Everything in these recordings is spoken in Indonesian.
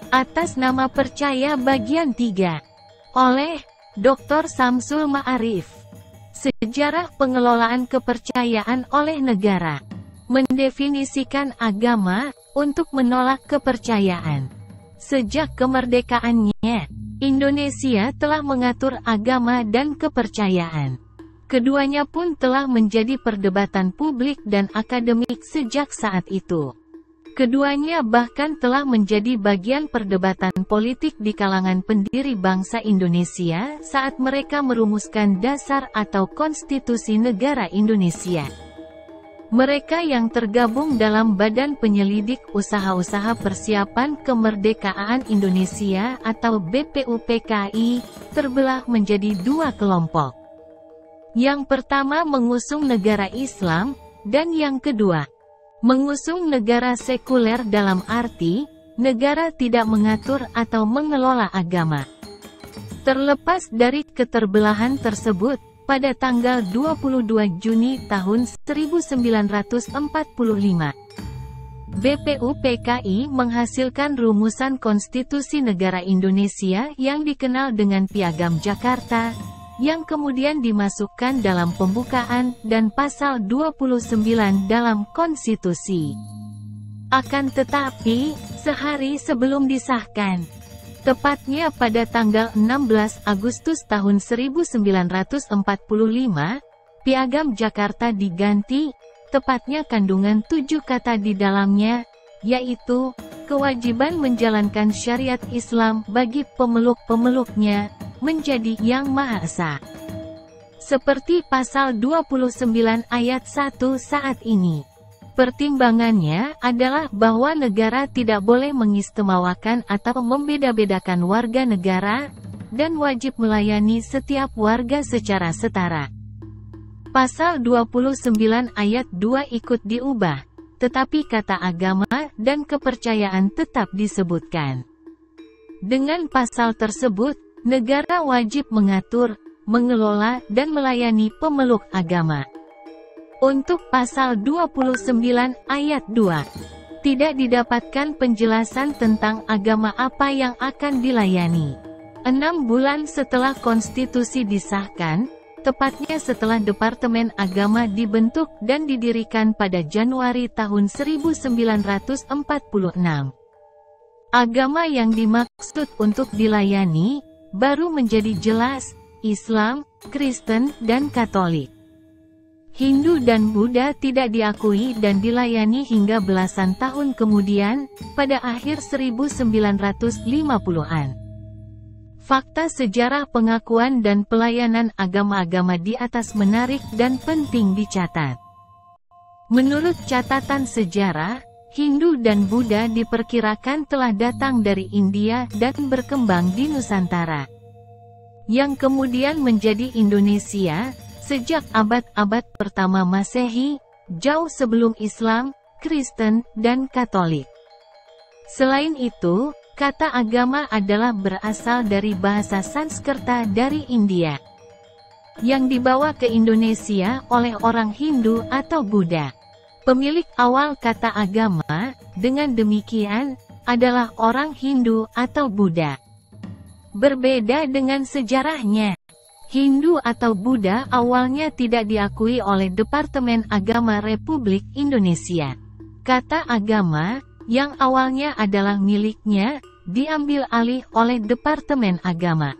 Atas nama percaya bagian 3. Oleh Dr. Samsul Ma'arif. Sejarah pengelolaan kepercayaan oleh negara. Mendefinisikan agama untuk menolak kepercayaan. Sejak kemerdekaannya, Indonesia telah mengatur agama dan kepercayaan. Keduanya pun telah menjadi perdebatan publik dan akademik sejak saat itu. Keduanya bahkan telah menjadi bagian perdebatan politik di kalangan pendiri bangsa Indonesia saat mereka merumuskan dasar atau konstitusi negara Indonesia. Mereka yang tergabung dalam Badan Penyelidik Usaha-Usaha Persiapan Kemerdekaan Indonesia atau BPUPKI, terbelah menjadi dua kelompok. Yang pertama mengusung negara Islam, dan yang kedua mengusung negara sekuler dalam arti, negara tidak mengatur atau mengelola agama. Terlepas dari keterbelahan tersebut, pada tanggal 22 Juni tahun 1945, BPUPKI menghasilkan rumusan Konstitusi Negara Indonesia yang dikenal dengan Piagam Jakarta, yang kemudian dimasukkan dalam pembukaan dan pasal 29 dalam konstitusi. Akan tetapi, sehari sebelum disahkan, tepatnya pada tanggal 16 Agustus tahun 1945, Piagam Jakarta diganti, tepatnya kandungan 7 kata di dalamnya, yaitu, kewajiban menjalankan syariat Islam bagi pemeluk-pemeluknya, menjadi Yang Maha Esa. Seperti pasal 29 ayat 1 saat ini. Pertimbangannya adalah bahwa negara tidak boleh mengistimewakan atau membeda-bedakan warga negara, dan wajib melayani setiap warga secara setara. Pasal 29 ayat 2 ikut diubah, tetapi kata agama dan kepercayaan tetap disebutkan. Dengan pasal tersebut, negara wajib mengatur, mengelola, dan melayani pemeluk agama. Untuk pasal 29 ayat 2, tidak didapatkan penjelasan tentang agama apa yang akan dilayani. 6 bulan setelah konstitusi disahkan, tepatnya setelah Departemen Agama dibentuk dan didirikan pada Januari tahun 1946. Agama yang dimaksud untuk dilayani baru menjadi jelas, Islam, Kristen, dan Katolik. Hindu dan Buddha tidak diakui dan dilayani hingga belasan tahun kemudian, pada akhir 1950-an. Fakta sejarah pengakuan dan pelayanan agama-agama di atas menarik dan penting dicatat. Menurut catatan sejarah, Hindu dan Buddha diperkirakan telah datang dari India dan berkembang di Nusantara, yang kemudian menjadi Indonesia, sejak abad-abad pertama Masehi, jauh sebelum Islam, Kristen, dan Katolik. Selain itu, kata agama adalah berasal dari bahasa Sanskerta dari India, yang dibawa ke Indonesia oleh orang Hindu atau Buddha. Pemilik awal kata agama, dengan demikian, adalah orang Hindu atau Buddha. Berbeda dengan sejarahnya, Hindu atau Buddha awalnya tidak diakui oleh Departemen Agama Republik Indonesia. Kata agama, yang awalnya adalah miliknya, diambil alih oleh Departemen Agama.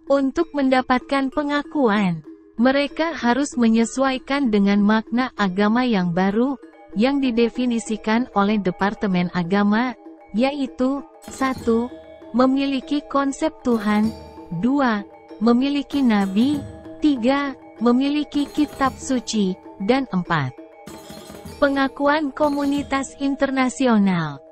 Untuk mendapatkan pengakuan, mereka harus menyesuaikan dengan makna agama yang baru, yang didefinisikan oleh Departemen Agama, yaitu, 1. Memiliki konsep Tuhan, 2. Memiliki Nabi, 3. Memiliki kitab suci, dan 4. Pengakuan komunitas internasional.